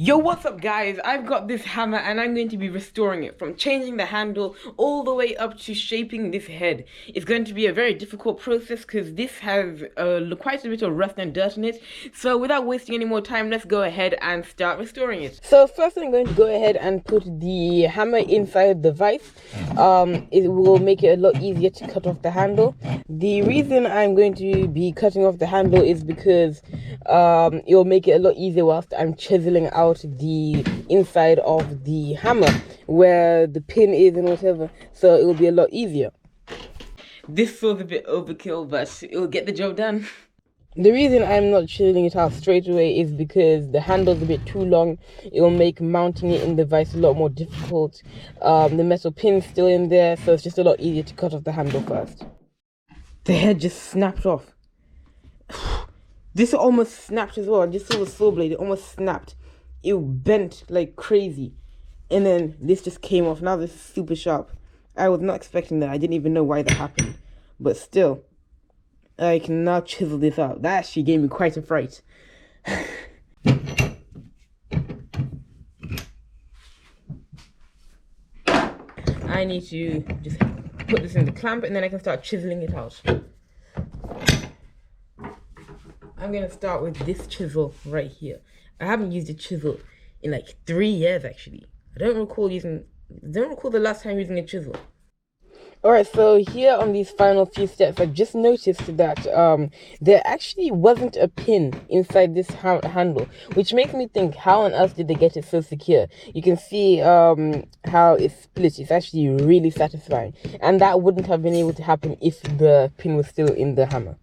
Yo, what's up guys? I've got this hammer and I'm going to be restoring it from changing the handle all the way up to shaping this head. It's going to be a very difficult process because this has quite a bit of rust and dirt in it. So without wasting any more time, let's go ahead and start restoring it. So first I'm going to go ahead and put the hammer inside the vise. It will make it a lot easier to cut off the handle. The reason I'm going to be cutting off the handle is because it will make it a lot easier whilst I'm chiseling out the inside of the hammer where the pin is and whatever, so it will be a lot easier. This feels a bit overkill, but it will get the job done. The reason I'm not chiseling it out straight away is because the handle's a bit too long. It will make mounting it in the vise a lot more difficult. The metal pin's still in there, so it's just a lot easier to cut off the handle first. The head just snapped off. This almost snapped as well. I just saw the saw blade, it almost snapped. It bent like crazy. And then this just came off. Now this is super sharp. I was not expecting that. I didn't even know why that happened. But still, I can now chisel this out. That actually gave me quite a fright. I need to just put this in the clamp and then I can start chiseling it out. I'm going to start with this chisel right here. I haven't used a chisel in like 3 years actually. I don't recall the last time using a chisel. Alright, so here on these final few steps, I just noticed that there actually wasn't a pin inside this handle, which makes me think, how on earth did they get it so secure? You can see how it's split. It's actually really satisfying. And that wouldn't have been able to happen if the pin was still in the hammer.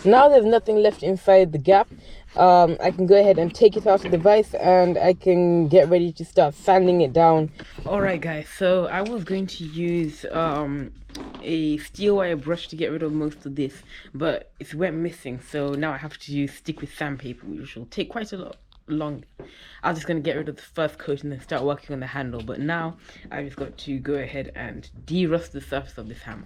Now there's nothing left inside the gap. I can go ahead and take it out of the vise and I can get ready to start sanding it down. Alright guys, so I was going to use a steel wire brush to get rid of most of this, but it went missing, so now I have to stick with sandpaper, which will take quite a lot longer. I was just going to get rid of the first coat and then start working on the handle, but now I've just got to go ahead and de-rust the surface of this hammer.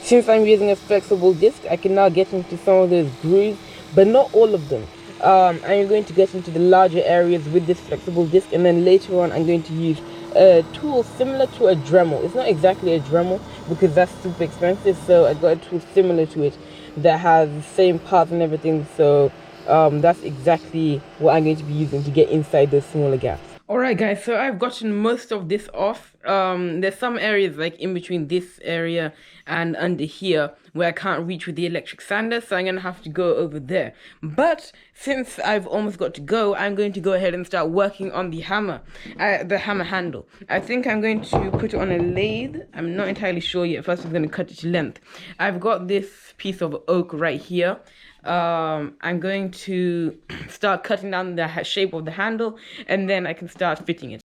Since I'm using a flexible disc, I can now get into some of those grooves, but not all of them. I'm going to get into the larger areas with this flexible disc, and then later on I'm going to use a tool similar to a Dremel. It's not exactly a Dremel because that's super expensive, so I got a tool similar to it that has the same parts and everything, so that's exactly what I'm going to be using to get inside those smaller gaps. Alright guys, so I've gotten most of this off. There's some areas like in between this area and under here where I can't reach with the electric sander, so I'm going to have to go over there. But since I've almost got to go, I'm going to go ahead and start working on the hammer handle. I think I'm going to put it on a lathe. I'm not entirely sure yet. First I'm going to cut it to length. I've got this piece of oak right here. I'm going to start cutting down the shape of the handle and then I can start fitting it.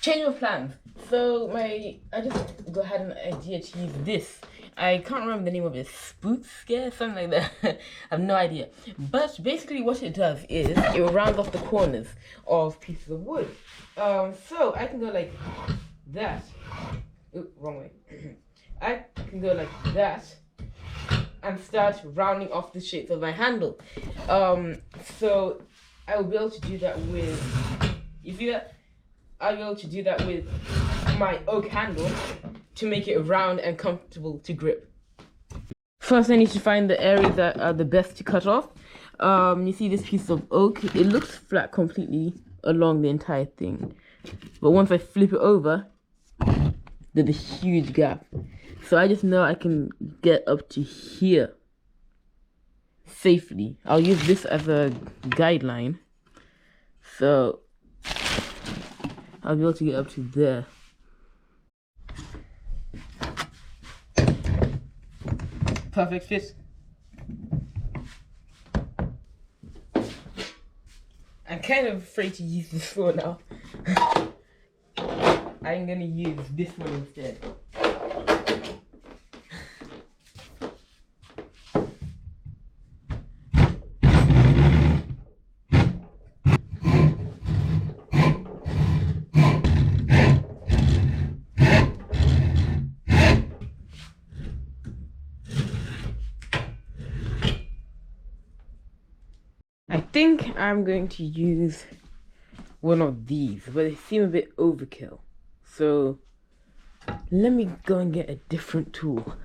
Change of plans. So I just had an idea to use this. I can't remember the name of it. Spoot scare, something like that. I have no idea. But basically what it does is it rounds off the corners of pieces of wood. So I can go like that. Ooh, wrong way. I can go like that and start rounding off the shapes of my handle. So I will be able to do that with, you see that? I'll be able to do that with my oak handle to make it round and comfortable to grip. First I need to find the areas that are the best to cut off. You see this piece of oak, it looks flat completely along the entire thing. But once I flip it over, there's a huge gap. So I just know I can get up to here safely. I'll use this as a guideline. So I'll be able to get up to there. Perfect fit. I'm kind of afraid to use this for now. I'm gonna use this one instead. I think I'm going to use one of these, but they seem a bit overkill. So let me go and get a different tool.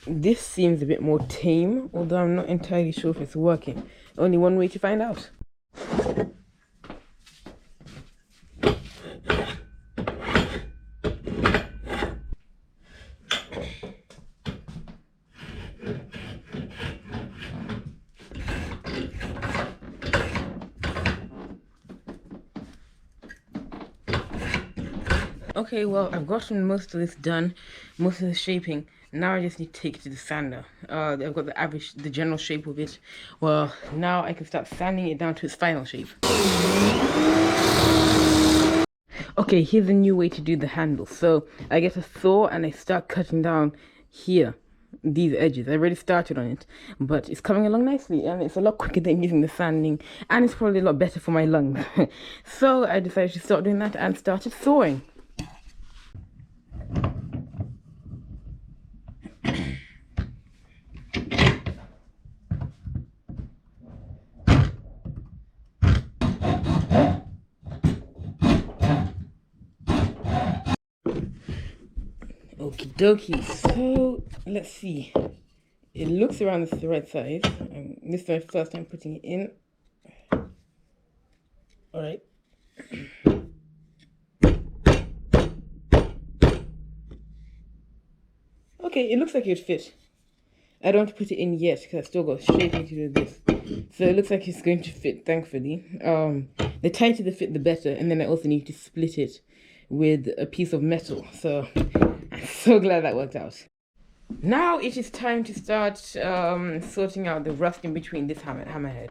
This seems a bit more tame, although I'm not entirely sure if it's working. Only one way to find out. Okay, well, I've gotten most of this done, most of the shaping. Now I just need to take it to the sander. I've got the general shape of it. Well, now I can start sanding it down to its final shape. Okay, here's a new way to do the handle. So I get a saw and I start cutting down here, these edges. I already started on it, but it's coming along nicely and it's a lot quicker than using the sanding, and it's probably a lot better for my lungs. So I decided to start doing that and started sawing. Okie dokie, so let's see. It looks around the right size. This is my first time putting it in. Alright. Okay, it looks like it fit. I don't want to put it in yet because I've still got shaping to do this. So it looks like it's going to fit, thankfully. The tighter the fit, the better. And then I also need to split it with a piece of metal. So I'm so glad that worked out. Now it is time to start sorting out the rust in between this hammerhead.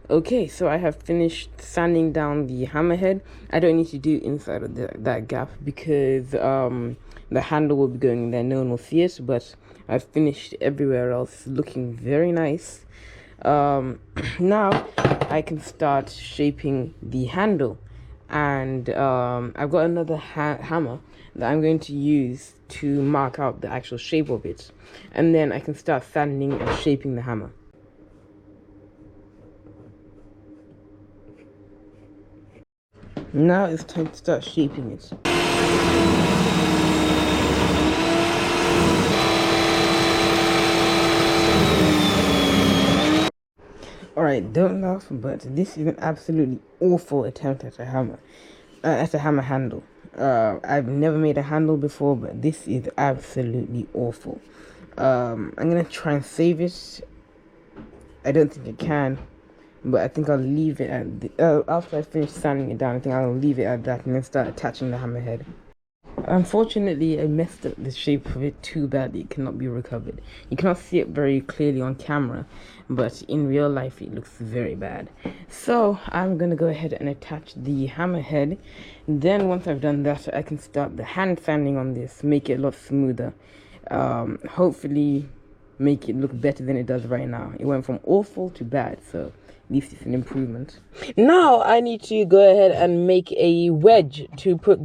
Okay, so I have finished sanding down the hammerhead. I don't need to do inside of that gap because the handle will be going in there. No one will see it, but I've finished everywhere else, looking very nice. Now I can start shaping the handle, and I've got another hammer that I'm going to use to mark out the actual shape of it, and then I can start sanding and shaping the hammer. Now it's time to start shaping it. Alright, don't laugh, but this is an absolutely awful attempt at a hammer handle. I've never made a handle before, but this is absolutely awful. I'm gonna try and save it. I don't think I can, but I think I'll leave it at after I finish sanding it down. I think I'll leave it at that and then start attaching the hammerhead. Unfortunately, I messed up the shape of it too badly. It cannot be recovered. You cannot see it very clearly on camera, but in real life it looks very bad. So I'm gonna go ahead and attach the hammerhead. Then once I've done that, I can start the hand sanding on this, make it a lot smoother. Hopefully make it look better than it does right now. It went from awful to bad, so at least it's an improvement. Now I need to go ahead and make a wedge to put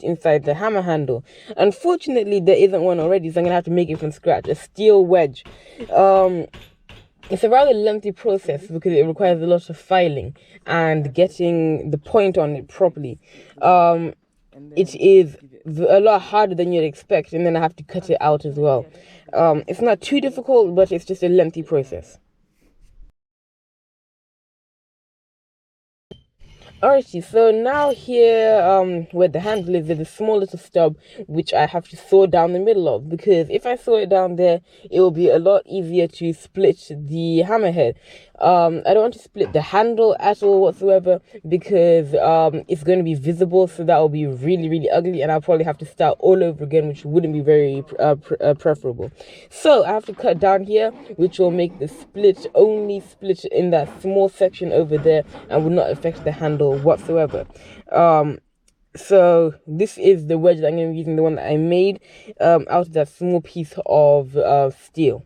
inside the hammer handle. Unfortunately, there isn't one already, so I'm gonna have to make it from scratch. A steel wedge. It's a rather lengthy process because it requires a lot of filing and getting the point on it properly. It is a lot harder than you'd expect, and then I have to cut it out as well. It's not too difficult, but it's just a lengthy process. Alrighty, so now here, where the handle is, there's a small little stub which I have to saw down the middle of, because if I saw it down there, it will be a lot easier to split the hammerhead. I don't want to split the handle at all whatsoever, because it's going to be visible, so that will be really, really ugly, and I'll probably have to start all over again, which wouldn't be very preferable. So I have to cut down here, which will make the split only split in that small section over there and will not affect the handle whatsoever. So this is the wedge that I'm going to be using, the one that I made out of that small piece of steel.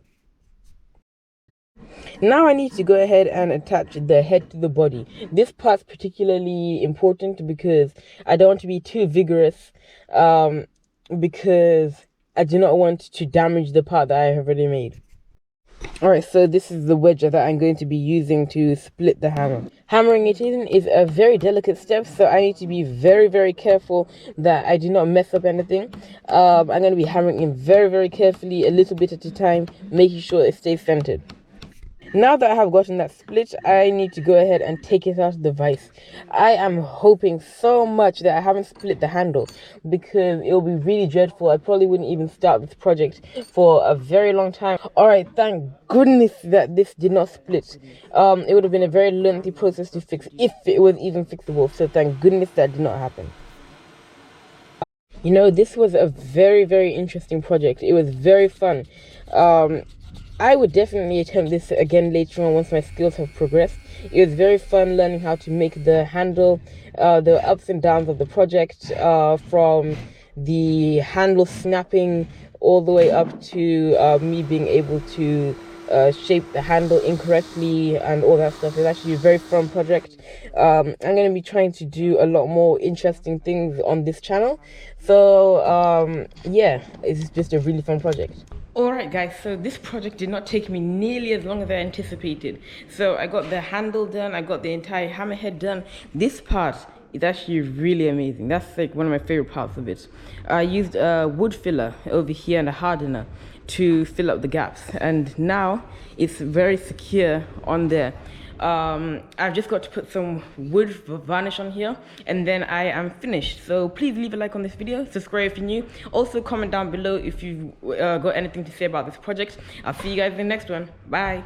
Now I need to go ahead and attach the head to the body. This part's particularly important because I don't want to be too vigorous, because I do not want to damage the part that I have already made. Alright, so this is the wedge that I'm going to be using to split the hammer. Hammering it in is a very delicate step, so I need to be very, very careful that I do not mess up anything. I'm going to be hammering in very, very carefully, a little bit at a time, making sure it stays centered. Now that I have gotten that split, I need to go ahead and take it out of the vise. I am hoping so much that I haven't split the handle, because it will be really dreadful. I probably wouldn't even start this project for a very long time. Alright, thank goodness that this did not split. It would have been a very lengthy process to fix, if it was even fixable, so thank goodness that did not happen. You know, this was a very, very interesting project. It was very fun. I would definitely attempt this again later on once my skills have progressed. It was very fun learning how to make the handle, the ups and downs of the project, from the handle snapping all the way up to me being able to shape the handle incorrectly and all that stuff. It's actually a very fun project. I'm going to be trying to do a lot more interesting things on this channel. So yeah, it's just a really fun project. Alright guys, so this project did not take me nearly as long as I anticipated. So I got the handle done, I got the entire hammerhead done. This part is actually really amazing. That's like one of my favorite parts of it. I used a wood filler over here and a hardener to fill up the gaps, and now it's very secure on there. I've just got to put some wood varnish on here, and then I am finished. So please leave a like on this video, subscribe if you're new. Also comment down below if you've got anything to say about this project. I'll see you guys in the next one. Bye.